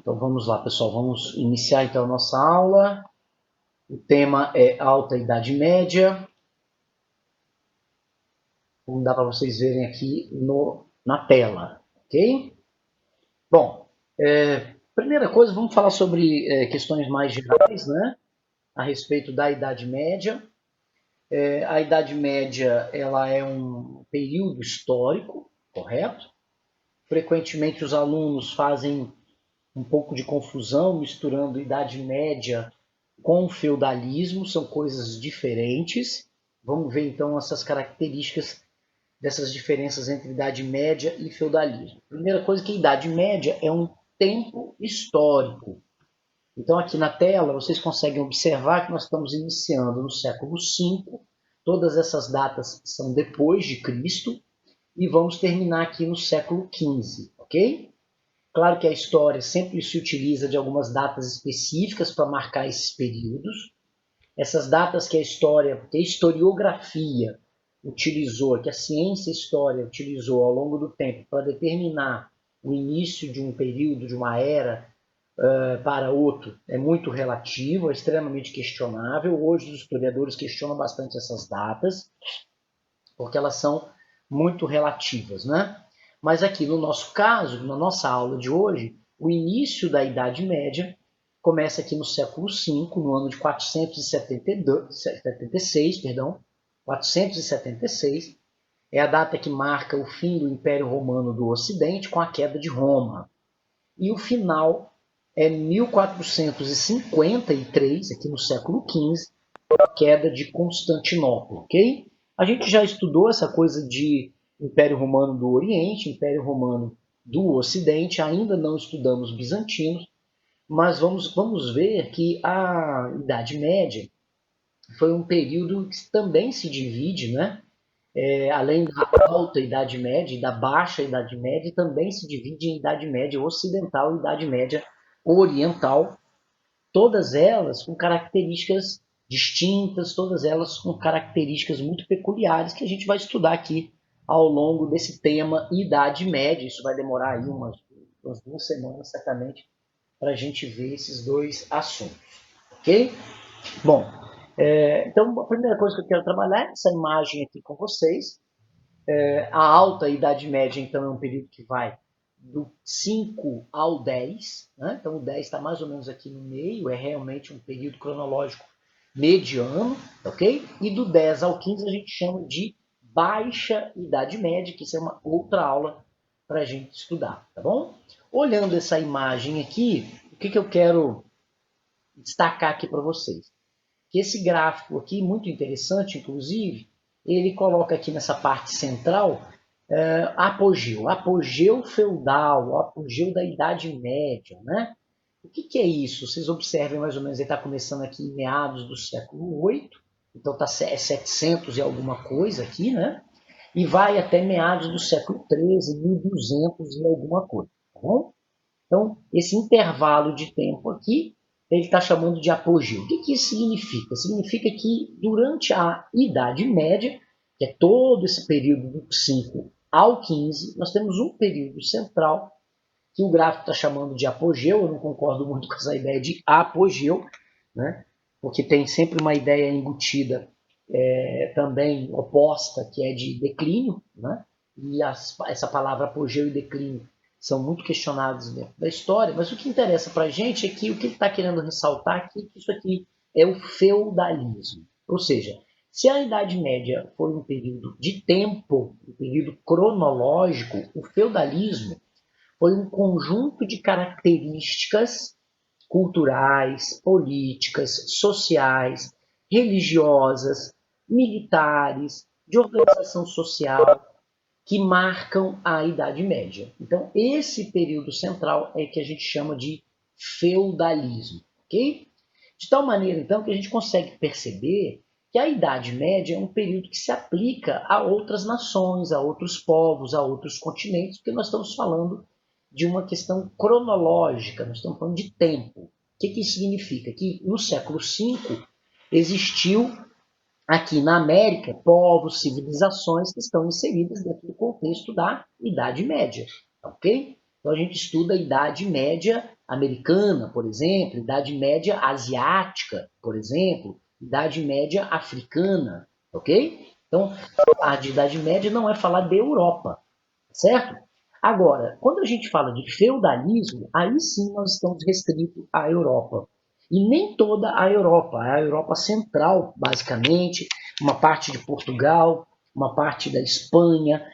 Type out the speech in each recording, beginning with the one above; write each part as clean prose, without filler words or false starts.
Então vamos lá, pessoal, vamos iniciar então a nossa aula. O tema é Alta Idade Média. Como dá para vocês verem aqui na tela, ok? Bom, primeira coisa, vamos falar sobre questões mais gerais, né? A respeito da Idade Média. A Idade Média, ela é um período histórico, correto? Frequentemente os alunos fazem um pouco de confusão misturando Idade Média com o feudalismo, são coisas diferentes. Vamos ver então essas características dessas diferenças entre Idade Média e feudalismo. Primeira coisa que a Idade Média é um tempo histórico. Então aqui na tela vocês conseguem observar que nós estamos iniciando no século V, todas essas datas são depois de Cristo, e vamos terminar aqui no século XV, ok? Claro que a história sempre se utiliza de algumas datas específicas para marcar esses períodos. Essas datas que a história, que a historiografia utilizou, que a ciência história utilizou ao longo do tempo para determinar o início de um período, de uma era para outro, é muito relativo, é extremamente questionável. Hoje os historiadores questionam bastante essas datas, porque elas são muito relativas, né? Mas aqui no nosso caso, na nossa aula de hoje, o início da Idade Média começa aqui no século V, no ano de 476, perdão, 476, é a data que marca o fim do Império Romano do Ocidente com a queda de Roma. E o final é 1453, aqui no século XV, a queda de Constantinopla, ok? A gente já estudou essa coisa de Império Romano do Oriente, Império Romano do Ocidente, ainda não estudamos bizantinos, mas vamos ver que a Idade Média foi um período que também se divide, né? Além da alta Idade Média e da baixa Idade Média, também se divide em Idade Média Ocidental e Idade Média Oriental, todas elas com características distintas, todas elas com características muito peculiares que a gente vai estudar aqui ao longo desse tema Idade Média. Isso vai demorar aí umas 2 semanas, certamente, para a gente ver esses dois assuntos, ok? Bom, então a primeira coisa que eu quero trabalhar é essa imagem aqui com vocês. A alta Idade Média, então, é um período que vai do 5 ao 10, né? Então o 10 está mais ou menos aqui no meio, é realmente um período cronológico mediano, ok? E do 10 ao 15 a gente chama de Baixa Idade Média, que isso é uma outra aula para a gente estudar, tá bom? Olhando essa imagem aqui, o que eu quero destacar aqui para vocês? Que esse gráfico aqui, muito interessante, inclusive, ele coloca aqui nessa parte central apogeu feudal, apogeu da Idade Média, né? O que é isso? Vocês observem mais ou menos, ele está começando aqui em meados do século VIII, então está 700 e alguma coisa aqui, né? E vai até meados do século XIII, 1200 e alguma coisa, tá bom? Então, esse intervalo de tempo aqui, ele está chamando de apogeu. O que isso significa? Significa que durante a Idade Média, que é todo esse período do 5 ao 15, nós temos um período central que o gráfico está chamando de apogeu. Eu não concordo muito com essa ideia de apogeu, né? Porque tem sempre uma ideia embutida também oposta, que é de declínio, né? E essa palavra apogeu e declínio são muito questionados dentro da história, mas o que interessa para a gente é que o que ele está querendo ressaltar aqui, que isso aqui é o feudalismo. Ou seja, se a Idade Média foi um período de tempo, um período cronológico, o feudalismo foi um conjunto de características culturais, políticas, sociais, religiosas, militares, de organização social, que marcam a Idade Média. Então, esse período central é que a gente chama de feudalismo, ok? De tal maneira, então, que a gente consegue perceber que a Idade Média é um período que se aplica a outras nações, a outros povos, a outros continentes, porque nós estamos falando de uma questão cronológica, nós estamos falando de tempo. O que isso significa? Que no século V existiu aqui na América povos, civilizações que estão inseridas dentro do contexto da Idade Média, ok? Então a gente estuda a Idade Média americana, por exemplo, Idade Média asiática, por exemplo, Idade Média africana, ok? Então, falar de Idade Média não é falar de Europa, certo? Agora, quando a gente fala de feudalismo, aí sim nós estamos restritos à Europa. E nem toda a Europa central, basicamente, uma parte de Portugal, uma parte da Espanha.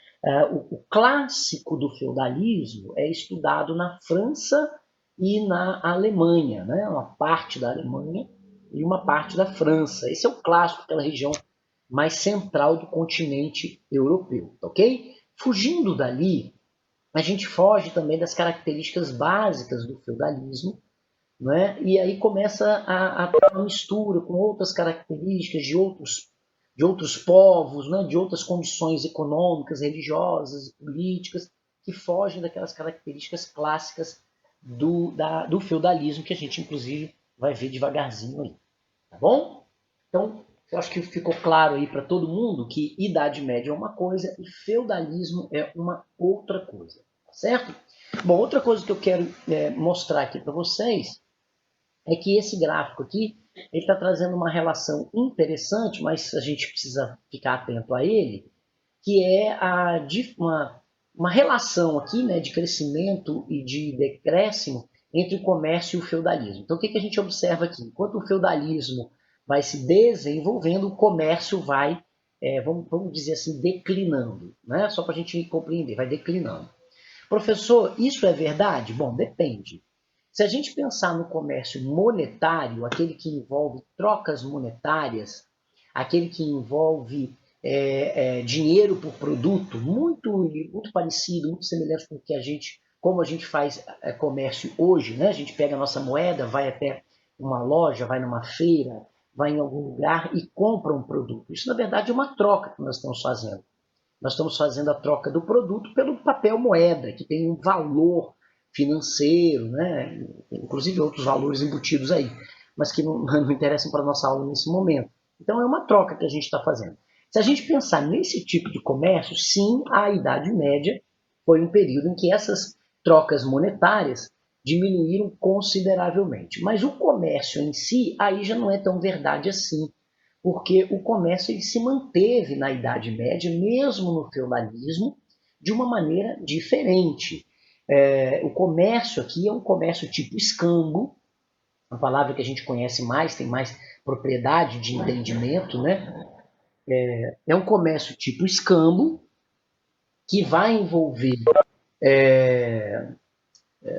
O clássico do feudalismo é estudado na França e na Alemanha, né? Uma parte da Alemanha e uma parte da França. Esse é o clássico, aquela região mais central do continente europeu, ok? Fugindo dali, a gente foge também das características básicas do feudalismo, não é? E aí começa a ter uma mistura com outras características de outros povos, né? De outras condições econômicas, religiosas e políticas, que fogem daquelas características clássicas do feudalismo, que a gente, inclusive, vai ver devagarzinho aí. Tá bom? Então, eu acho que ficou claro aí para todo mundo que Idade Média é uma coisa e feudalismo é uma outra coisa, certo? Bom, outra coisa que eu quero mostrar aqui para vocês é que esse gráfico aqui ele está trazendo uma relação interessante, mas a gente precisa ficar atento a ele, que é uma relação aqui, né, de crescimento e de decréscimo entre o comércio e o feudalismo. Então, o que a gente observa aqui? Enquanto o feudalismo vai se desenvolvendo, o comércio vai, vamos dizer assim, declinando. Né? Só para a gente compreender, vai declinando. Professor, isso é verdade? Bom, depende. Se a gente pensar no comércio monetário, aquele que envolve trocas monetárias, aquele que envolve dinheiro por produto, muito parecido, muito semelhante com o que como a gente faz comércio hoje, né? A gente pega a nossa moeda, vai até uma loja, vai numa feira, vai em algum lugar e compra um produto. Isso, na verdade, é uma troca que nós estamos fazendo. Nós estamos fazendo a troca do produto pelo papel moeda, que tem um valor financeiro, né? Inclusive outros valores embutidos aí, mas que não interessam para a nossa aula nesse momento. Então é uma troca que a gente está fazendo. Se a gente pensar nesse tipo de comércio, sim, a Idade Média foi um período em que essas trocas monetárias diminuíram consideravelmente. Mas o comércio em si, aí já não é tão verdade assim, porque o comércio ele se manteve na Idade Média, mesmo no feudalismo, de uma maneira diferente. O comércio aqui é um comércio tipo escambo, uma palavra que a gente conhece mais, tem mais propriedade de entendimento, né? É um comércio tipo escambo, que vai envolver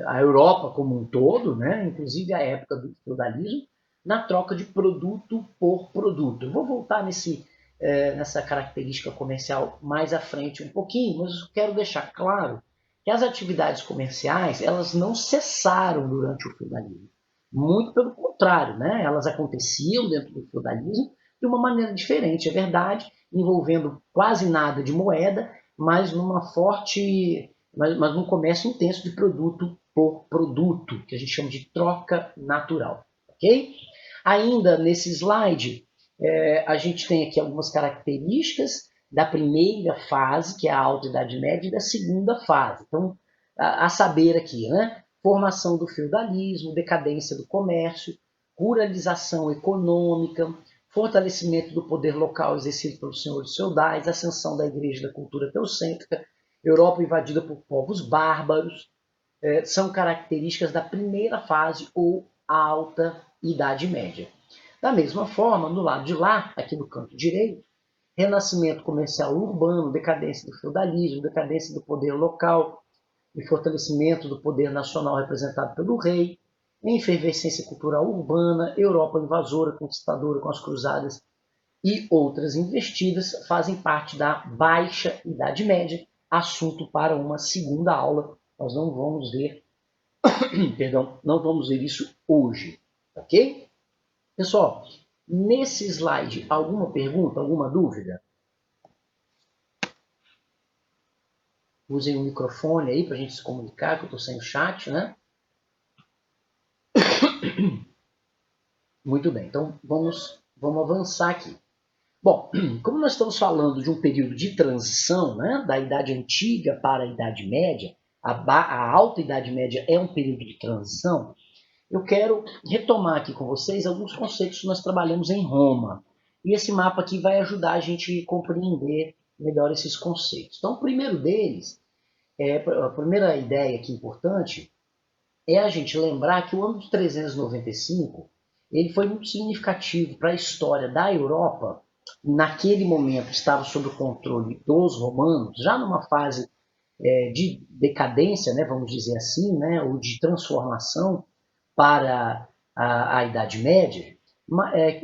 a Europa como um todo, né? Inclusive a época do feudalismo, na troca de produto por produto. Eu vou voltar nessa característica comercial mais à frente um pouquinho, mas eu quero deixar claro que as atividades comerciais elas não cessaram durante o feudalismo. Muito pelo contrário, né? Elas aconteciam dentro do feudalismo de uma maneira diferente, é verdade, envolvendo quase nada de moeda, mas num comércio intenso de produto por produto, que a gente chama de troca natural. Ok? Ainda nesse slide, a gente tem aqui algumas características da primeira fase, que é a Alta Idade Média, e da segunda fase. Então, a saber aqui, né? Formação do feudalismo, decadência do comércio, ruralização econômica, fortalecimento do poder local exercido pelos senhores feudais, ascensão da igreja e da cultura teocêntrica, Europa invadida por povos bárbaros, são características da primeira fase ou Alta Idade Média. Da mesma forma, no lado de lá, aqui no canto direito, renascimento comercial urbano, decadência do feudalismo, decadência do poder local e fortalecimento do poder nacional representado pelo rei, efervescência cultural urbana, Europa invasora, conquistadora com as cruzadas e outras investidas fazem parte da Baixa Idade Média, assunto para uma segunda aula. Nós não vamos ver, perdão, não vamos ver isso hoje, ok? Pessoal, nesse slide, alguma pergunta, alguma dúvida? Usem o microfone aí para a gente se comunicar, que eu estou sem o chat, né? Muito bem, então vamos avançar aqui. Bom, como nós estamos falando de um período de transição, né, da Idade Antiga para a Idade Média, a Alta Idade Média é um período de transição, eu quero retomar aqui com vocês alguns conceitos que nós trabalhamos em Roma. E esse mapa aqui vai ajudar a gente a compreender melhor esses conceitos. Então, o primeiro deles, a primeira ideia aqui importante, é a gente lembrar que o ano de 395 ele foi muito significativo para a história da Europa. Naquele momento estava sob o controle dos romanos, já numa fase de decadência, né, vamos dizer assim, né, ou de transformação para a Idade Média,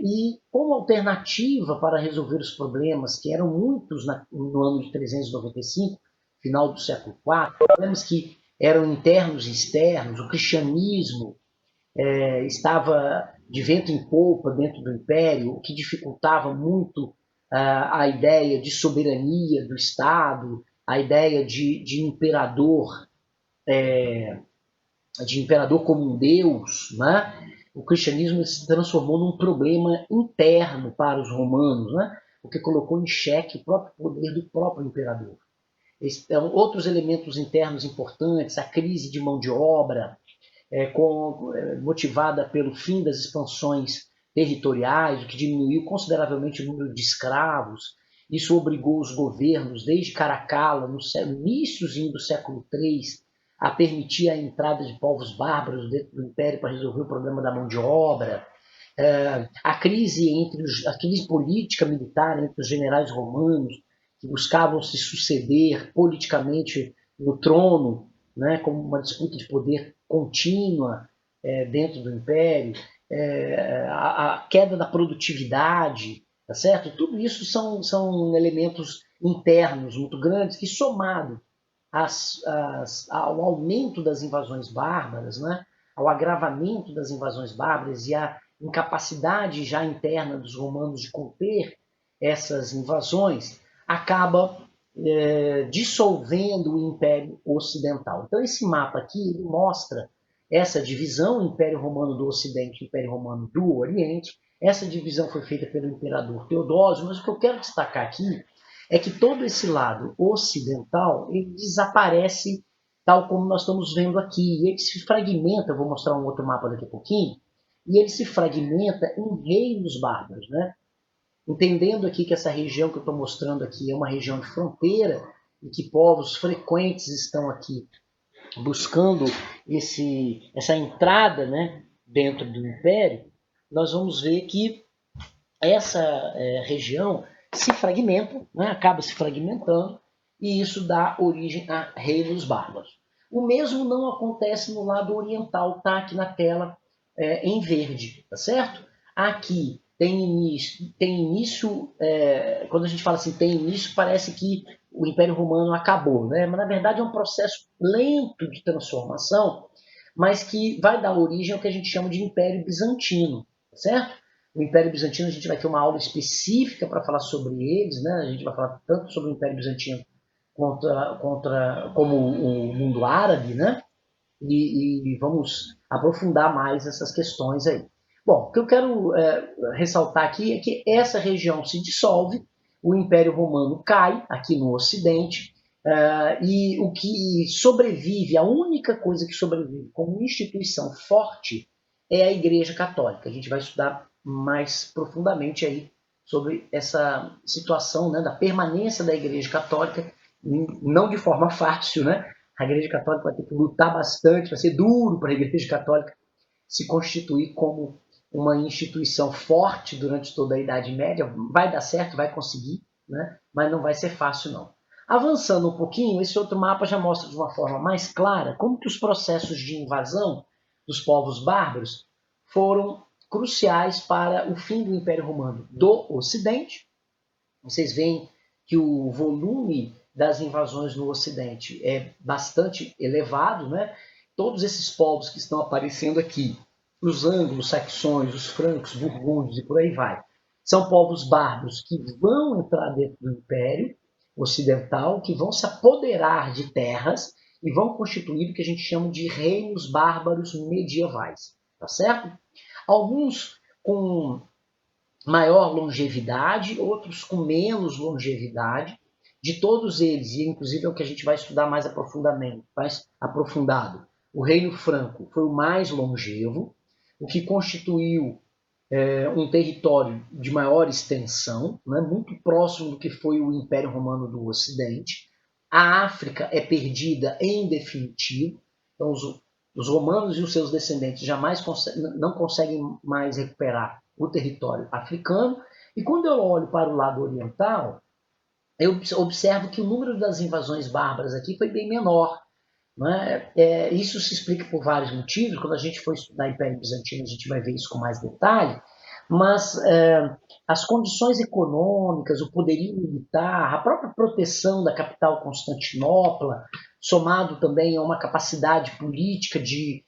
e como alternativa para resolver os problemas, que eram muitos no ano de 395, final do século IV, problemas que eram internos e externos, o cristianismo estava de vento em polpa dentro do Império, o que dificultava muito a ideia de soberania do Estado, a ideia de imperador como um deus, né? O cristianismo se transformou num problema interno para os romanos, né? O que colocou em xeque o próprio poder do próprio imperador. Outros elementos internos importantes, a crise de mão de obra, motivada pelo fim das expansões territoriais, o que diminuiu consideravelmente o número de escravos. Isso obrigou os governos, desde Caracalla, no iníciozinho do século III, a permitir a entrada de povos bárbaros dentro do Império para resolver o problema da mão de obra. A crise política militar entre os generais romanos, que buscavam se suceder politicamente no trono, né, como uma disputa de poder contínua dentro do Império, a queda da produtividade, tá certo? Tudo isso são elementos internos muito grandes que, somado ao aumento das invasões bárbaras, né, ao agravamento das invasões bárbaras e à incapacidade já interna dos romanos de conter essas invasões, acaba dissolvendo o Império Ocidental. Então, esse mapa aqui ele mostra essa divisão, Império Romano do Ocidente e Império Romano do Oriente. Essa divisão foi feita pelo imperador Teodósio, mas o que eu quero destacar aqui é que todo esse lado ocidental ele desaparece tal como nós estamos vendo aqui. E ele se fragmenta, vou mostrar um outro mapa daqui a pouquinho, e ele se fragmenta em reinos bárbaros, né? Entendendo aqui que essa região que eu estou mostrando aqui é uma região de fronteira e que povos frequentes estão aqui buscando essa entrada, né, dentro do Império, nós vamos ver que essa região se fragmenta, né, acaba se fragmentando, e isso dá origem a reinos bárbaros. O mesmo não acontece no lado oriental, está aqui na tela em verde, tá certo? Aqui tem início quando a gente fala assim, tem início, parece que o Império Romano acabou, né? Mas na verdade é um processo lento de transformação, mas que vai dar origem ao que a gente chama de Império Bizantino, tá certo? O Império Bizantino, a gente vai ter uma aula específica para falar sobre eles, né? A gente vai falar tanto sobre o Império Bizantino como o mundo árabe, né? E vamos aprofundar mais essas questões aí. Bom, o que eu quero ressaltar aqui é que essa região se dissolve, o Império Romano cai aqui no Ocidente, e o que sobrevive, a única coisa que sobrevive como instituição forte é a Igreja Católica. A gente vai estudar mais profundamente aí sobre essa situação, né, da permanência da Igreja Católica, não de forma fácil, né? A Igreja Católica vai ter que lutar bastante, vai ser duro para a Igreja Católica se constituir como uma instituição forte durante toda a Idade Média. Vai dar certo, vai conseguir, né? Mas não vai ser fácil, não. Avançando um pouquinho, esse outro mapa já mostra de uma forma mais clara como que os processos de invasão dos povos bárbaros foram cruciais para o fim do Império Romano do Ocidente. Vocês veem que o volume das invasões no Ocidente é bastante elevado, né? Todos esses povos que estão aparecendo aqui, os ângulos, saxões, os francos, burgúndios e por aí vai, são povos bárbaros que vão entrar dentro do Império Ocidental, que vão se apoderar de terras e vão constituir o que a gente chama de reinos bárbaros medievais, tá certo? Alguns com maior longevidade, outros com menos longevidade, De todos eles, e inclusive é o que a gente vai estudar mais aprofundado, o Reino Franco foi o mais longevo, o que constituiu um território de maior extensão, né, muito próximo do que foi o Império Romano do Ocidente. A África é perdida em definitivo, então os romanos e os seus descendentes jamais não conseguem mais recuperar o território africano. E quando eu olho para o lado oriental, eu observo que o número das invasões bárbaras aqui foi bem menor. Né? Isso se explica por vários motivos. Quando a gente for estudar o Império Bizantino, a gente vai ver isso com mais detalhe. Mas as condições econômicas, o poderio militar, a própria proteção da capital Constantinopla, somado também a uma capacidade política de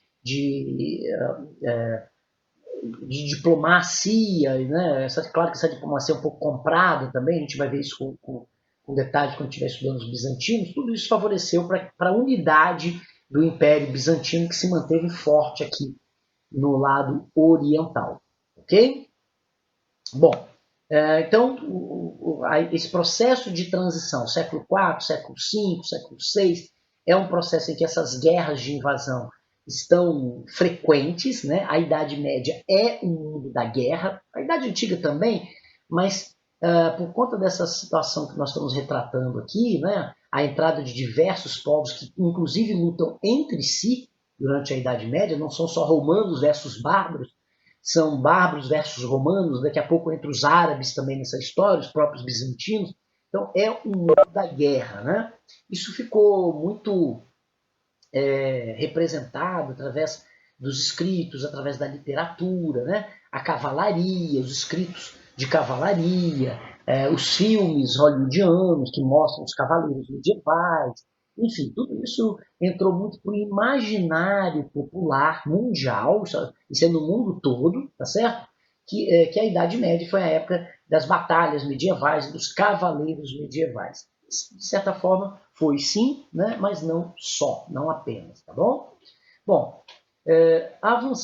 diplomacia, né? Claro que essa diplomacia é um pouco comprada também, a gente vai ver isso com detalhe quando estiver estudando os bizantinos, tudo isso favoreceu para a unidade do Império Bizantino, que se manteve forte aqui no lado oriental. Ok? Bom, então esse processo de transição, século IV, século V, século VI, é um processo em que essas guerras de invasão estão frequentes, né? A Idade Média é o mundo da guerra, a Idade Antiga também, mas por conta dessa situação que nós estamos retratando aqui, né? A entrada de diversos povos que inclusive lutam entre si durante a Idade Média, não são só romanos versus bárbaros, são bárbaros versus romanos, daqui a pouco entre os árabes também nessa história, os próprios bizantinos. Então é um mundo da guerra, né? Isso ficou muito representado através dos escritos, através da literatura, né? A cavalaria, os escritos de cavalaria, os filmes hollywoodianos que mostram os cavaleiros medievais, enfim, tudo isso entrou muito para o imaginário popular mundial, isso é no mundo todo, tá certo? Que a Idade Média foi a época das batalhas medievais e dos cavaleiros medievais. De certa forma, foi sim, né? Mas não só, não apenas, tá bom? Bom,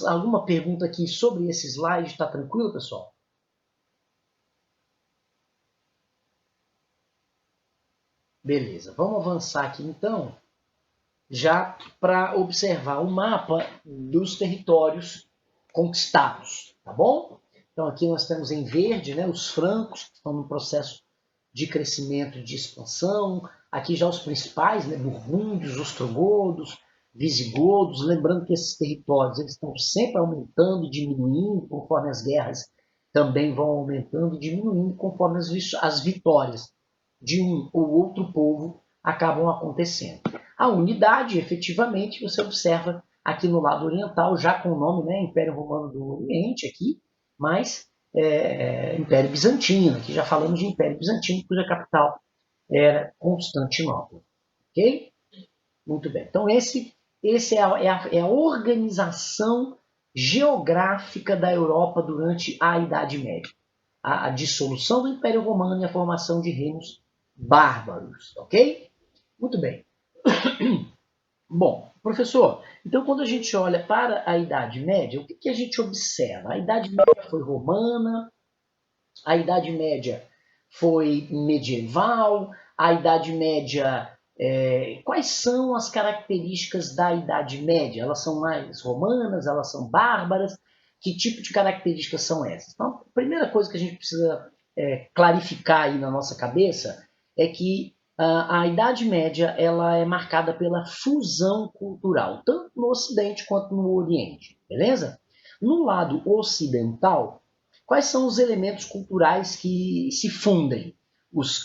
alguma pergunta aqui sobre esse slide? Está tranquilo, pessoal? Beleza, vamos avançar aqui então, já para observar o mapa dos territórios conquistados, tá bom? Então aqui nós temos em verde, né, os francos, que estão no processo de crescimento e de expansão. Aqui já os principais, né, burgúndios, ostrogodos, visigodos. Lembrando que esses territórios eles estão sempre aumentando e diminuindo conforme as guerras também vão aumentando e diminuindo conforme as vitórias de um ou outro povo acabam acontecendo. A unidade, efetivamente, você observa aqui no lado oriental, já com o nome, né, Império Romano do Oriente aqui, mas Império Bizantino, aqui já falamos de Império Bizantino, cuja capital era Constantinopla. Ok? Muito bem. Então, esse é a organização geográfica da Europa durante a Idade Média. A dissolução do Império Romano e a formação de reinos bárbaros. Ok? Muito bem. Bom, professor, então quando a gente olha para a Idade Média, o que a gente observa? A Idade Média foi romana, a Idade Média foi medieval, a Idade Média. Quais são as características da Idade Média? Elas são mais romanas, elas são bárbaras? Que tipo de características são essas? Então, a primeira coisa que a gente precisa clarificar aí na nossa cabeça é que a Idade Média ela é marcada pela fusão cultural, tanto no Ocidente quanto no Oriente, beleza? No lado ocidental, quais são os elementos culturais que se fundem?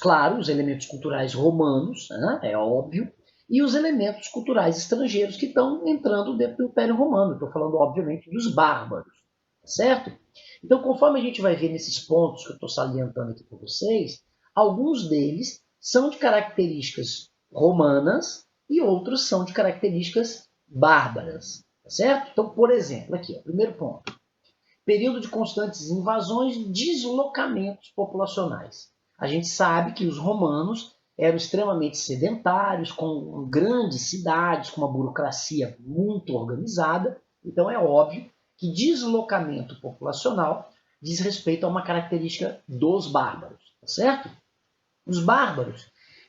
Claro, os elementos culturais romanos, né, é óbvio, e os elementos culturais estrangeiros que estão entrando dentro do Império Romano. Estou falando, obviamente, dos bárbaros, certo? Então, conforme a gente vai ver nesses pontos que eu estou salientando aqui para vocês, alguns deles são de características romanas e outros são de características bárbaras, certo? Então, por exemplo, aqui, primeiro ponto. Período de constantes invasões e deslocamentos populacionais. A gente sabe que os romanos eram extremamente sedentários, com grandes cidades, com uma burocracia muito organizada. Então é óbvio que deslocamento populacional diz respeito a uma característica dos bárbaros, tá certo? Os bárbaros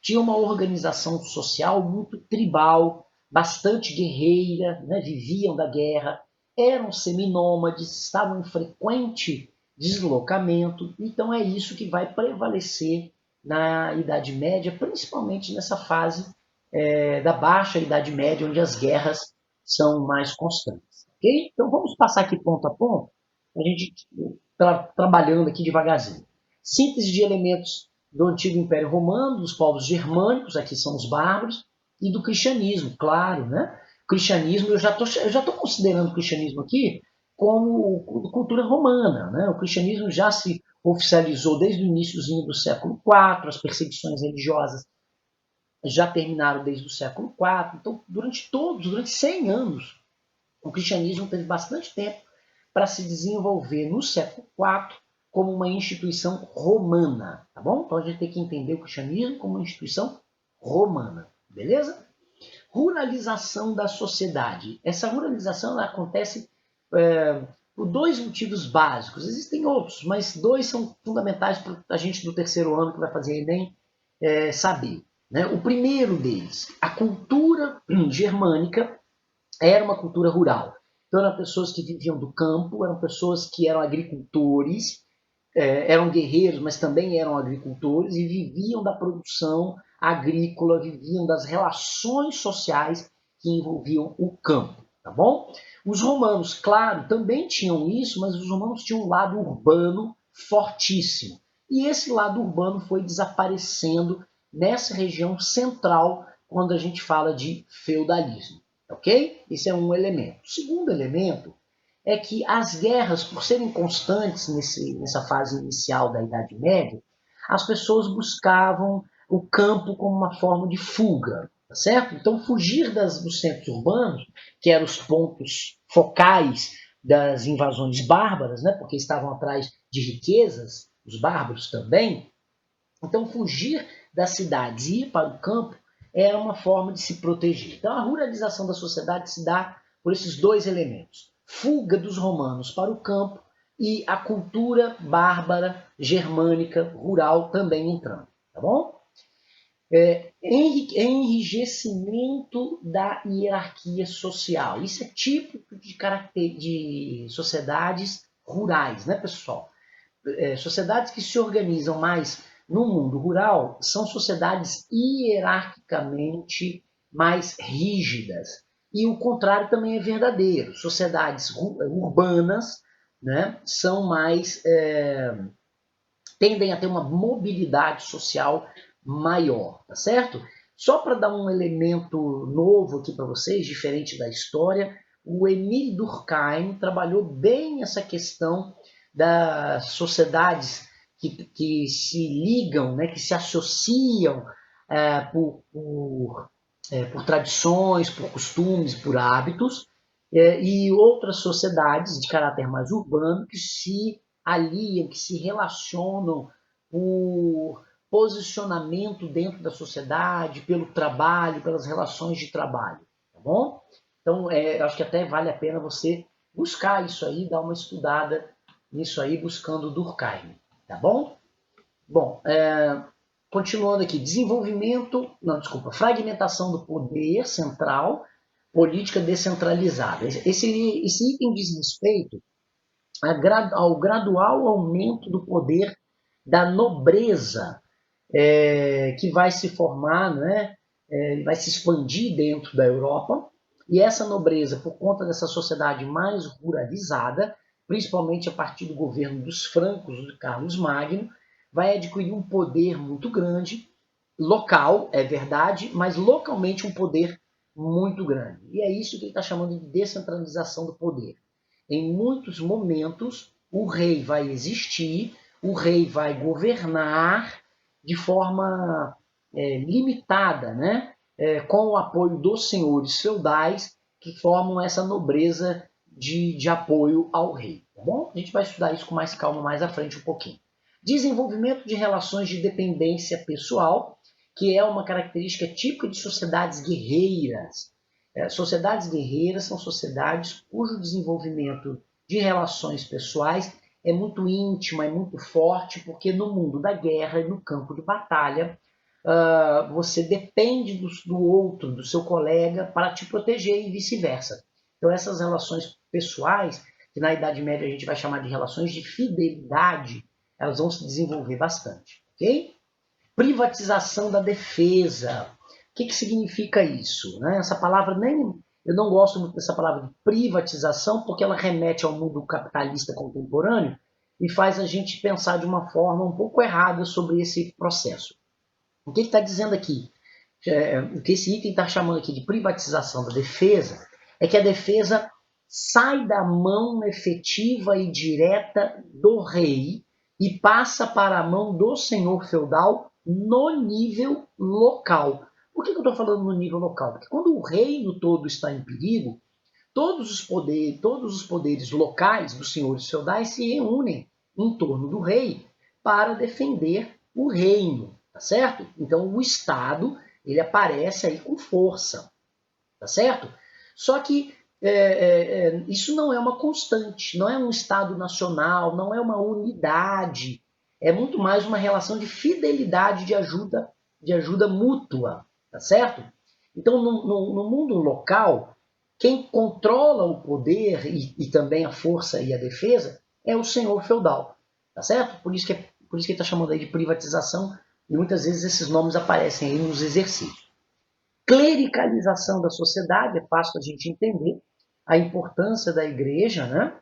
tinha uma organização social muito tribal, bastante guerreira, né? Viviam da guerra, eram seminômades, estavam em frequente deslocamento. Então é isso que vai prevalecer na Idade Média, principalmente nessa fase da Baixa Idade Média, onde as guerras são mais constantes. Okay? Então vamos passar aqui ponto a ponto, a gente trabalhando aqui devagarzinho. Síntese de elementos do antigo Império Romano, dos povos germânicos, aqui são os bárbaros, e do cristianismo, claro, né? O cristianismo, eu já estou considerando o cristianismo aqui como cultura romana, né? O cristianismo já se oficializou desde o iníciozinho do século IV, as perseguições religiosas já terminaram desde o século IV, então durante 100 anos, o cristianismo teve bastante tempo para se desenvolver no século IV como uma instituição romana, tá bom? Então a gente tem que entender o cristianismo como uma instituição romana, beleza? Ruralização da sociedade. Essa ruralização acontece por dois motivos básicos. Existem outros, mas dois são fundamentais para a gente do terceiro ano que vai fazer Enem saber. Né? O primeiro deles, a cultura germânica era uma cultura rural. Então eram pessoas que viviam do campo, eram pessoas que eram agricultores, eram guerreiros, mas também eram agricultores e viviam da produção agrícola, viviam das relações sociais que envolviam o campo, tá bom? Os romanos, claro, também tinham isso, mas os romanos tinham um lado urbano fortíssimo. E esse lado urbano foi desaparecendo nessa região central quando a gente fala de feudalismo, ok? Esse é um elemento. O segundo elemento é que as guerras, por serem constantes nessa fase inicial da Idade Média, as pessoas buscavam o campo como uma forma de fuga, tá certo? Então, fugir dos centros urbanos, que eram os pontos focais das invasões bárbaras, né? Porque estavam atrás de riquezas, os bárbaros também. Então, fugir das cidades e ir para o campo era uma forma de se proteger. Então, a ruralização da sociedade se dá por esses dois elementos. Fuga dos romanos para o campo e a cultura bárbara, germânica, rural também entrando. Tá bom? Enrijecimento da hierarquia social. Isso é típico de sociedades rurais, né, pessoal? Sociedades que se organizam mais no mundo rural são sociedades hierarquicamente mais rígidas. E o contrário também é verdadeiro. Sociedades urbanas, né, são mais tendem a ter uma mobilidade social maior, tá certo? Só para dar um elemento novo aqui para vocês, diferente da história, o Émile Durkheim trabalhou bem essa questão das sociedades que se ligam, né, que se associam por tradições, por costumes, por hábitos, e outras sociedades de caráter mais urbano que se aliam, que se relacionam por posicionamento dentro da sociedade, pelo trabalho, pelas relações de trabalho, tá bom? Então, acho que até vale a pena você buscar isso aí, dar uma estudada nisso aí, buscando Durkheim, tá bom? Bom, continuando aqui, fragmentação do poder central, política descentralizada. Esse item diz respeito ao gradual aumento do poder da nobreza que vai se formar, né, vai se expandir dentro da Europa, e essa nobreza, por conta dessa sociedade mais ruralizada, principalmente a partir do governo dos francos, de Carlos Magno, vai adquirir um poder muito grande, local, é verdade, mas localmente um poder muito grande. E é isso que ele está chamando de descentralização do poder. Em muitos momentos, o rei vai existir, o rei vai governar de forma limitada, né? Com o apoio dos senhores feudais que formam essa nobreza de apoio ao rei. Tá bom? A gente vai estudar isso com mais calma mais à frente um pouquinho. Desenvolvimento de relações de dependência pessoal, que é uma característica típica de sociedades guerreiras. Sociedades guerreiras são sociedades cujo desenvolvimento de relações pessoais é muito íntimo, é muito forte, porque no mundo da guerra e no campo de batalha, você depende do outro, do seu colega, para te proteger e vice-versa. Então essas relações pessoais, que na Idade Média a gente vai chamar de relações de fidelidade, elas vão se desenvolver bastante, ok? Privatização da defesa. O que significa isso? Essa palavra, eu não gosto muito dessa palavra de privatização, porque ela remete ao mundo capitalista contemporâneo e faz a gente pensar de uma forma um pouco errada sobre esse processo. O que ele está dizendo aqui? O que esse item está chamando aqui de privatização da defesa é que a defesa sai da mão efetiva e direta do rei e passa para a mão do senhor feudal no nível local. Por que eu estou falando no nível local? Porque quando o reino todo está em perigo, todos os poderes locais dos senhores feudais se reúnem em torno do rei para defender o reino, tá certo? Então o Estado ele aparece aí com força, tá certo? Só que isso não é uma constante, não é um Estado nacional, não é uma unidade, é muito mais uma relação de fidelidade, de ajuda mútua, tá certo? Então, no mundo local, quem controla o poder e também a força e a defesa é o senhor feudal, tá certo? Por isso que ele está chamando aí de privatização, e muitas vezes esses nomes aparecem aí nos exercícios. Clericalização da sociedade, é fácil a gente entender a importância da igreja, né?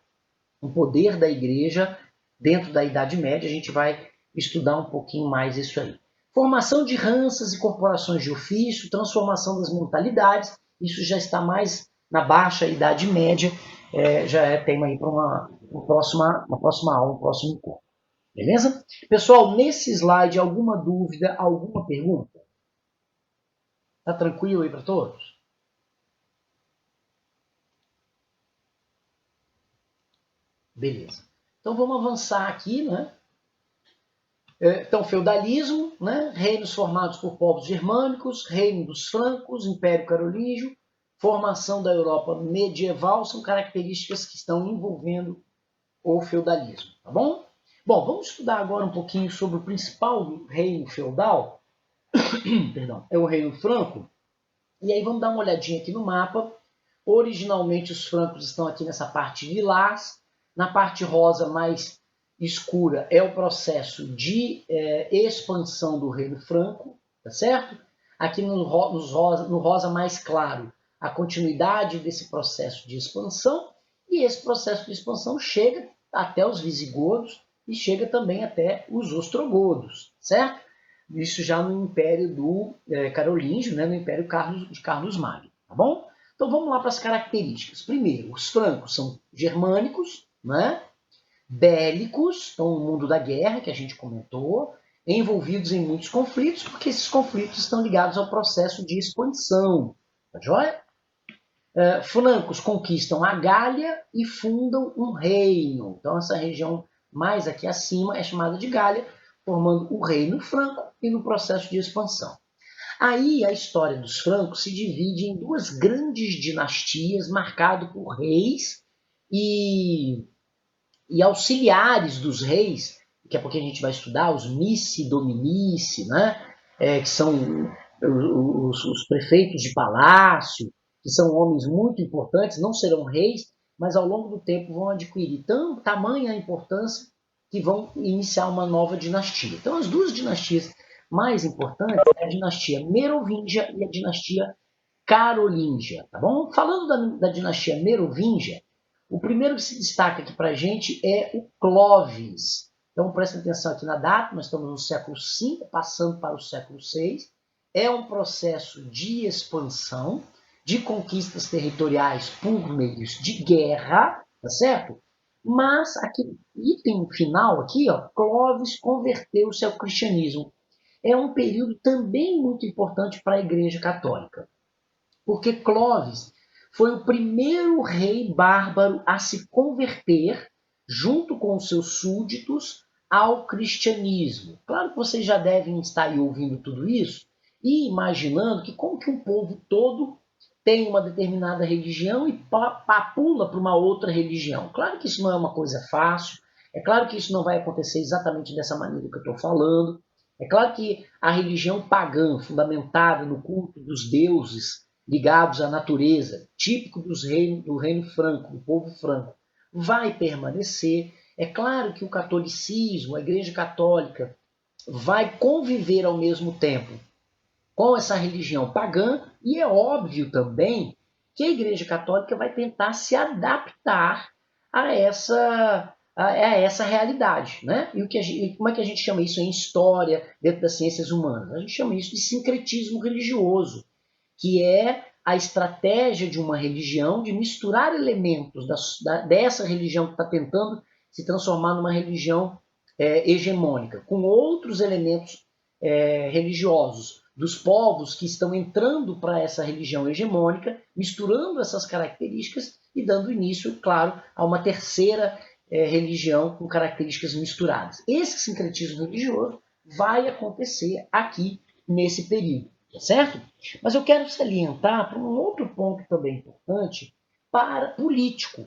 O poder da igreja dentro da Idade Média, a gente vai estudar um pouquinho mais isso aí. Formação de raças e corporações de ofício, transformação das mentalidades, isso já está mais na baixa Idade Média, já é tema aí para uma próxima aula, um próximo encontro. Beleza? Pessoal, nesse slide, alguma dúvida, alguma pergunta? Tá tranquilo aí para todos? Beleza. Então vamos avançar aqui, né? Então, feudalismo, né? Reinos formados por povos germânicos, reino dos francos, Império Carolíngio, formação da Europa medieval, são características que estão envolvendo o feudalismo, tá bom? Bom, vamos estudar agora um pouquinho sobre o principal reino feudal, perdão, é o reino franco, e aí vamos dar uma olhadinha aqui no mapa. Originalmente os francos estão aqui nessa parte lilás, na parte rosa mais escura é o processo de expansão do reino franco, tá certo? Aqui no rosa mais claro, a continuidade desse processo de expansão, e esse processo de expansão chega até os visigodos e chega também até os ostrogodos, certo? Isso já no Império do Carolíngio, né, no Império de Carlos Magno, tá bom? Então vamos lá para as características. Primeiro, os francos são germânicos, né? Bélicos, então no mundo da guerra, que a gente comentou, envolvidos em muitos conflitos, porque esses conflitos estão ligados ao processo de expansão. Tá joia? Francos conquistam a Gália e fundam um reino. Então essa região mais aqui acima é chamada de Gália, formando o reino franco e no processo de expansão. Aí a história dos francos se divide em duas grandes dinastias, marcado por reis e auxiliares dos reis, que é porque a gente vai estudar, os missi dominici, né? Que são os prefeitos de palácio, que são homens muito importantes, não serão reis, mas ao longo do tempo vão adquirir tamanha importância que vão iniciar uma nova dinastia. Então as duas dinastias mais importantes é a dinastia Merovingia e a dinastia Carolíngia, tá bom? Falando da dinastia Merovingia, o primeiro que se destaca aqui para a gente é o Clovis. Então prestem atenção aqui na data, nós estamos no século V, passando para o século VI. É um processo de expansão, de conquistas territoriais por meios de guerra, tá certo? Mas aqui, item final aqui, ó, Clovis converteu-se ao cristianismo. É um período também muito importante para a Igreja Católica, porque Clovis foi o primeiro rei bárbaro a se converter, junto com os seus súditos, ao cristianismo. Claro que vocês já devem estar aí ouvindo tudo isso e imaginando que como que um povo todo tem uma determinada religião e pula para uma outra religião. Claro que isso não é uma coisa fácil, é claro que isso não vai acontecer exatamente dessa maneira que eu estou falando, É claro que a religião pagã, fundamentada no culto dos deuses ligados à natureza, típico do reino franco, do povo franco, vai permanecer. É claro que o catolicismo, a Igreja Católica, vai conviver ao mesmo tempo com essa religião pagã, e é óbvio também que a Igreja Católica vai tentar se adaptar a essa realidade. Né? E como é que a gente chama isso em história, dentro das ciências humanas? A gente chama isso de sincretismo religioso, que é a estratégia de uma religião de misturar elementos dessa religião que está tentando se transformar numa religião hegemônica, com outros elementos religiosos dos povos que estão entrando para essa religião hegemônica, misturando essas características e dando início, claro, a uma terceira religião com características misturadas. Esse sincretismo religioso vai acontecer aqui nesse período, tá certo? Mas eu quero salientar para um outro ponto também importante, para político,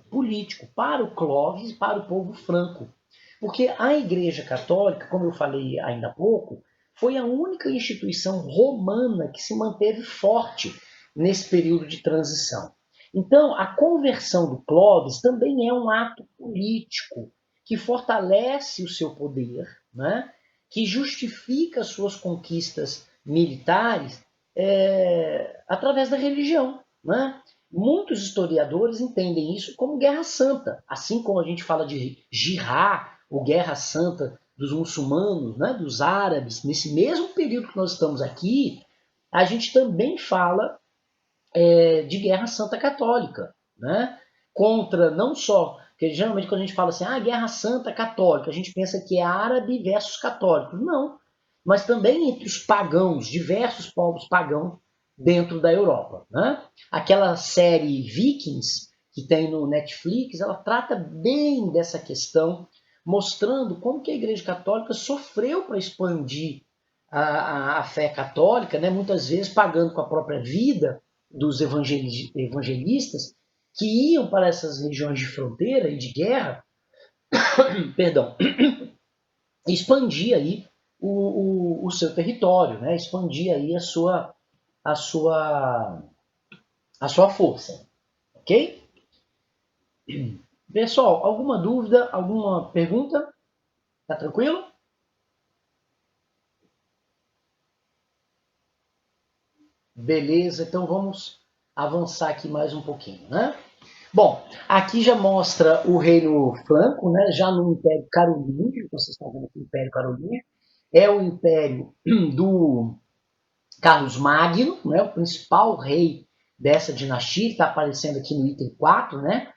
para o Clóvis e para o povo franco. Porque a Igreja Católica, como eu falei ainda há pouco, foi a única instituição romana que se manteve forte nesse período de transição. Então, a conversão do Clóvis também é um ato político que fortalece o seu poder, né? Que justifica as suas conquistas militares através da religião. Né? Muitos historiadores entendem isso como guerra santa, assim como a gente fala de jihad, ou guerra santa dos muçulmanos, né, dos árabes, nesse mesmo período que nós estamos aqui, a gente também fala de guerra santa católica, né, contra não só, porque geralmente quando a gente fala assim, guerra santa católica, a gente pensa que é árabe versus católico. Não, mas também entre os pagãos, diversos povos pagãos dentro da Europa. Né? Aquela série Vikings, que tem no Netflix, ela trata bem dessa questão, mostrando como que a Igreja Católica sofreu para expandir a fé católica, né? Muitas vezes pagando com a própria vida dos evangelistas que iam para essas regiões de fronteira e de guerra, perdão, expandir aí o seu território, né? Expandir aí a sua força, ok? Pessoal, alguma dúvida, alguma pergunta? Tá tranquilo? Beleza, então vamos avançar aqui mais um pouquinho, né? Bom, aqui já mostra o reino franco, né? Já no Império Carolíngio, vocês estão vendo aqui o Império Carolíngio, é o império do Carlos Magno, né? O principal rei dessa dinastia, está aparecendo aqui no item 4, né?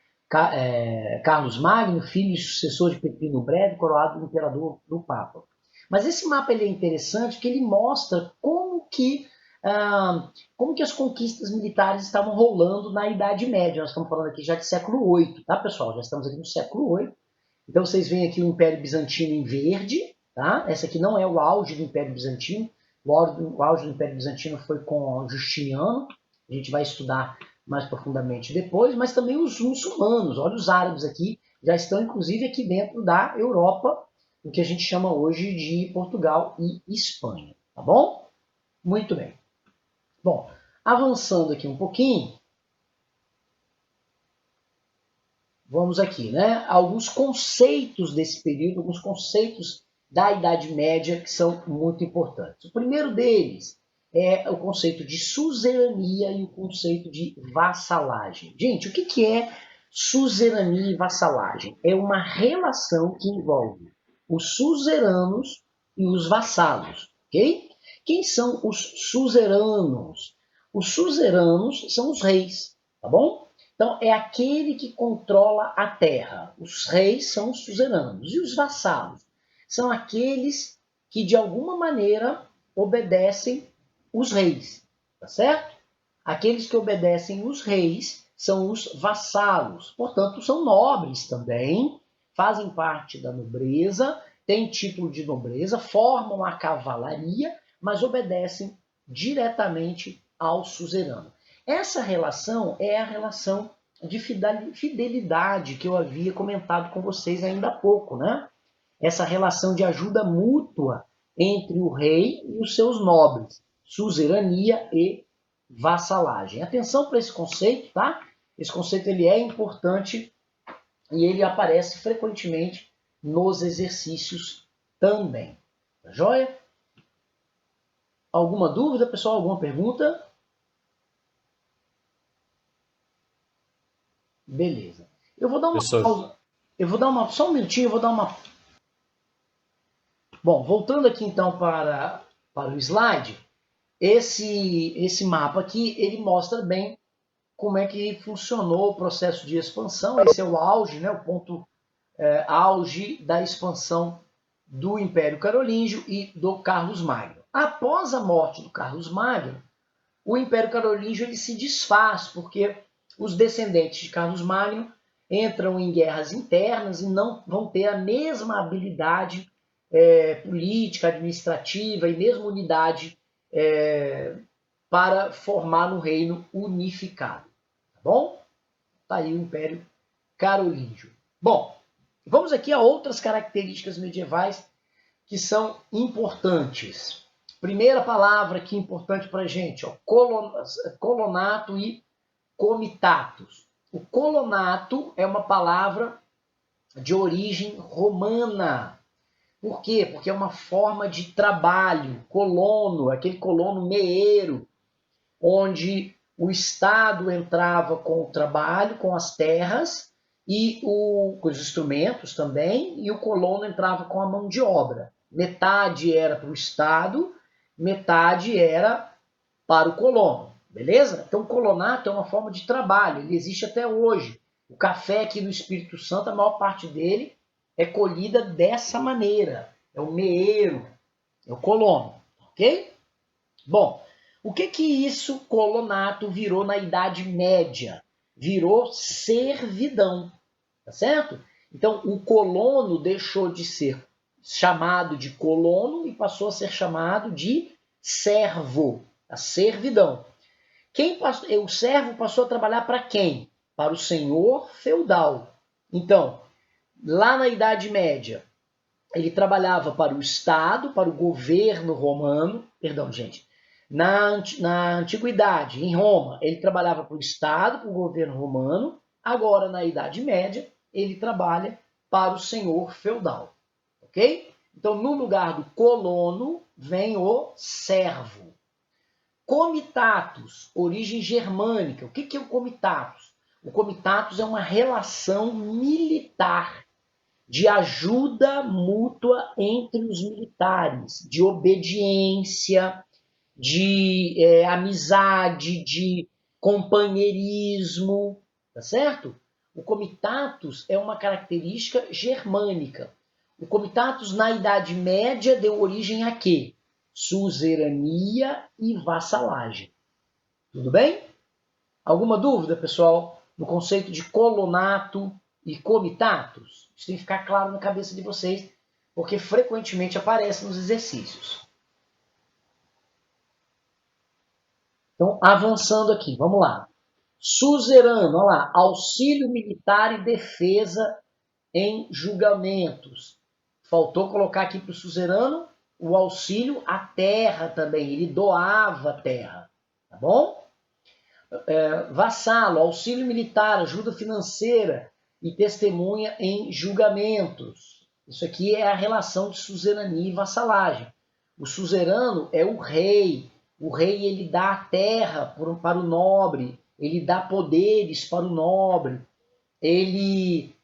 Carlos Magno, filho e sucessor de Pepino Breve, coroado imperador do Papa. Mas esse mapa ele é interessante porque ele mostra como que as conquistas militares estavam rolando na Idade Média. Nós estamos falando aqui já de século VIII, tá, pessoal? Já estamos aqui no século VIII. Então vocês veem aqui o Império Bizantino em verde, tá? Essa aqui não é o auge do Império Bizantino. O auge do Império Bizantino foi com Justiniano. A gente vai estudar mais profundamente depois, mas também os muçulmanos. Olha os árabes aqui, já estão inclusive aqui dentro da Europa, o que a gente chama hoje de Portugal e Espanha, tá bom? Muito bem. Bom, avançando aqui um pouquinho, vamos aqui, né? Alguns conceitos desse período, alguns conceitos da Idade Média que são muito importantes. O primeiro deles é o conceito de suzerania e o conceito de vassalagem. Gente, o que é suzerania e vassalagem? É uma relação que envolve os suzeranos e os vassalos, ok? Quem são os suzeranos? Os suzeranos são os reis, tá bom? Então, é aquele que controla a terra. Os reis são os suzeranos. E os vassalos? São aqueles que, de alguma maneira, obedecem os reis. Tá certo? Aqueles que obedecem os reis são os vassalos. Portanto, são nobres também, fazem parte da nobreza, têm título de nobreza, formam a cavalaria, mas obedecem diretamente ao suzerano. Essa relação é a relação de fidelidade que eu havia comentado com vocês ainda há pouco, né? Essa relação de ajuda mútua entre o rei e os seus nobres, suzerania e vassalagem. Atenção para esse conceito, tá? Esse conceito ele é importante e ele aparece frequentemente nos exercícios também. Tá joia? Alguma dúvida, pessoal? Alguma pergunta? Beleza. Eu vou dar uma pausa. Eu vou dar só um minutinho, eu vou dar uma. Bom, voltando aqui então para o slide, esse mapa aqui, ele mostra bem como é que funcionou o processo de expansão. Esse é o auge, né, o ponto auge da expansão do Império Carolíngio e do Carlos Magno. Após a morte do Carlos Magno, o Império Carolíngio ele se desfaz, porque os descendentes de Carlos Magno entram em guerras internas e não vão ter a mesma habilidade política, administrativa e mesmo unidade para formar um reino unificado. Tá bom? Tá aí o Império Carolíngio. Bom, vamos aqui a outras características medievais que são importantes. Primeira palavra aqui importante para a gente, ó, colonato e comitatus. O colonato é uma palavra de origem romana. Por quê? Porque é uma forma de trabalho, colono, aquele colono meeiro, onde o Estado entrava com o trabalho, com as terras, e com os instrumentos também, e o colono entrava com a mão de obra. Metade era para o Estado, metade era para o colono, beleza? Então o colonato é uma forma de trabalho, ele existe até hoje. O café aqui no Espírito Santo, a maior parte dele é colhida dessa maneira. É o meeiro, é o colono, ok? Bom, o que isso colonato virou na Idade Média? Virou servidão, tá certo? Então o colono deixou de ser chamado de colono e passou a ser chamado de servo, a servidão. O servo passou a trabalhar para quem? Para o senhor feudal. Então, lá na Idade Média, ele trabalhava para o Estado, para o governo romano, perdão, gente, na Antiguidade, em Roma, ele trabalhava para o Estado, para o governo romano. Agora, na Idade Média, ele trabalha para o senhor feudal. Ok? Então, no lugar do colono, vem o servo. Comitatus, origem germânica. O que é o comitatus? O comitatus é uma relação militar de ajuda mútua entre os militares, de obediência, de amizade, de companheirismo, tá certo? O comitatus é uma característica germânica. O comitatus na Idade Média deu origem a quê? Suzerania e vassalagem. Tudo bem? Alguma dúvida, pessoal, no conceito de colonato e comitatus? Isso tem que ficar claro na cabeça de vocês, porque frequentemente aparece nos exercícios. Então, avançando aqui, vamos lá. Suzerano, olha lá, auxílio militar e defesa em julgamentos. Faltou colocar aqui para o suzerano o auxílio à terra também, ele doava a terra, tá bom? Vassalo, auxílio militar, ajuda financeira e testemunha em julgamentos. Isso aqui é a relação de suzerania e vassalagem. O suzerano é o rei. O rei ele dá a terra para o nobre, ele dá poderes para o nobre, ele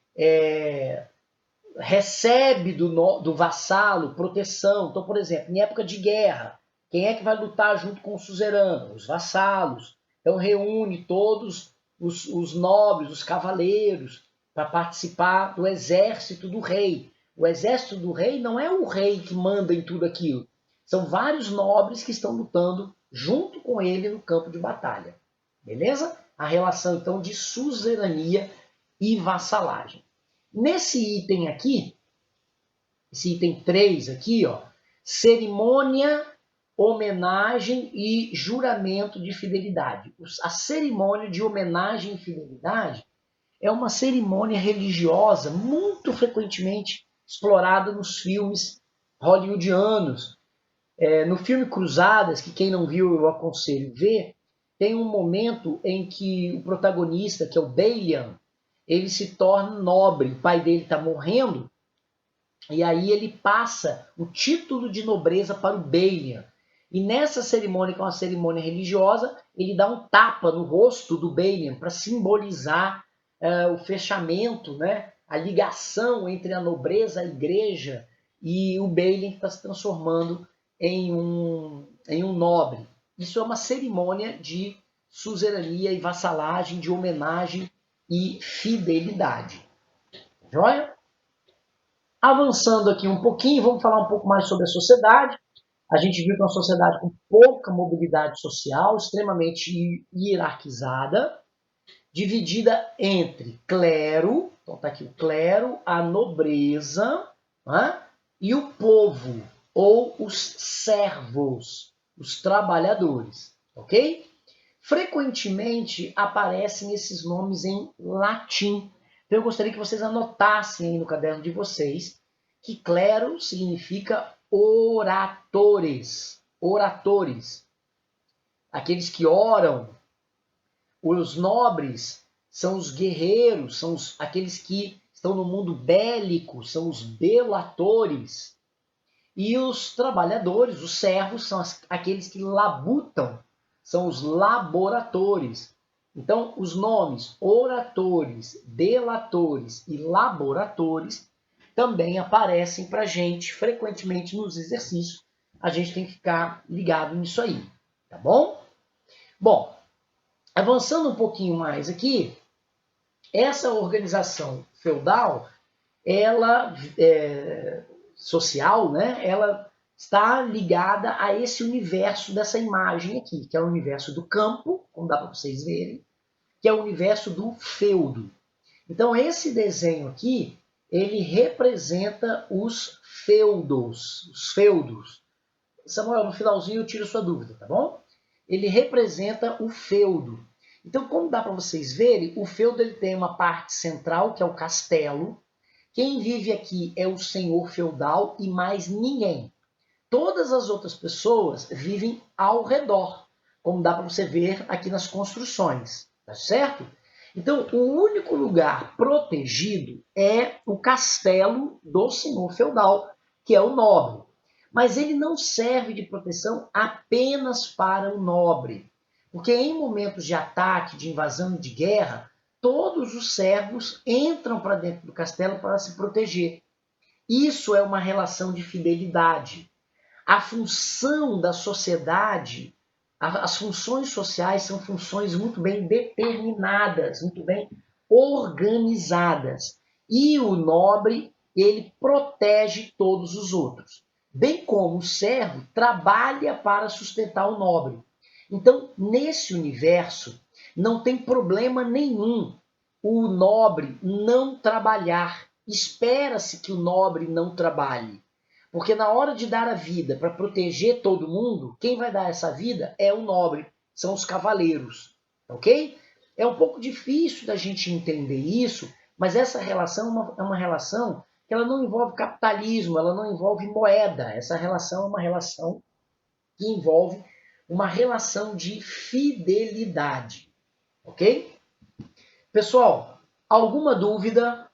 recebe do vassalo proteção. Então, por exemplo, em época de guerra, quem é que vai lutar junto com o suzerano? Os vassalos. Então reúne todos os nobres, os cavaleiros, para participar do exército do rei. O exército do rei não é o rei que manda em tudo aquilo. São vários nobres que estão lutando junto com ele no campo de batalha. Beleza? A relação, então, de suzerania e vassalagem. Nesse item aqui, esse item 3 aqui, ó, cerimônia, homenagem e juramento de fidelidade. A cerimônia de homenagem e fidelidade é uma cerimônia religiosa muito frequentemente explorada nos filmes hollywoodianos, No filme Cruzadas, que quem não viu eu aconselho ver, tem um momento em que o protagonista, que é o Balian, ele se torna nobre, o pai dele está morrendo, e aí ele passa o título de nobreza para o Balian. E nessa cerimônia, que é uma cerimônia religiosa, ele dá um tapa no rosto do Balian para simbolizar o fechamento, né, a ligação entre a nobreza, a igreja e o Balian que está se transformando em um nobre. Isso é uma cerimônia de suzerania e vassalagem, de homenagem e fidelidade. Joia? Avançando aqui um pouquinho, vamos falar um pouco mais sobre a sociedade. A gente viu que é uma sociedade com pouca mobilidade social, extremamente hierarquizada, dividida entre clero, então está aqui o clero, a nobreza, né, e o povo, ou os servos, os trabalhadores, ok? Frequentemente aparecem esses nomes em latim. Então eu gostaria que vocês anotassem aí no caderno de vocês que clero significa oratores. Oratores. Aqueles que oram. Os nobres são os guerreiros, são aqueles que estão no mundo bélico, são os belatores. E os trabalhadores, os servos, são aqueles que labutam, são os laboratores. Então, os nomes oratores, delatores e laboratores também aparecem para a gente frequentemente nos exercícios. A gente tem que ficar ligado nisso aí, tá bom? Bom, avançando um pouquinho mais aqui, essa organização feudal, ela social, né? Ela está ligada a esse universo dessa imagem aqui, que é o universo do campo, como dá para vocês verem, que é o universo do feudo. Então esse desenho aqui, ele representa os feudos, os feudos. Samuel, no finalzinho eu tiro sua dúvida, tá bom? Ele representa o feudo. Então, como dá para vocês verem, o feudo ele tem uma parte central, que é o castelo. Quem vive aqui é o senhor feudal e mais ninguém. Todas as outras pessoas vivem ao redor, como dá para você ver aqui nas construções, tá certo? Então, o único lugar protegido é o castelo do senhor feudal, que é o nobre. Mas ele não serve de proteção apenas para o nobre, porque em momentos de ataque, de invasão, de guerra, todos os servos entram para dentro do castelo para se proteger. Isso é uma relação de fidelidade. A função da sociedade, as funções sociais são funções muito bem determinadas, muito bem organizadas. E o nobre, ele protege todos os outros. Bem como o servo trabalha para sustentar o nobre. Então, nesse universo, não tem problema nenhum o nobre não trabalhar. Espera-se que o nobre não trabalhe. Porque na hora de dar a vida para proteger todo mundo, quem vai dar essa vida é o nobre, são os cavaleiros, ok? É um pouco difícil da gente entender isso, mas essa relação é uma relação que ela não envolve capitalismo, ela não envolve moeda. Essa relação é uma relação que envolve uma relação de fidelidade, ok? Pessoal, alguma dúvida?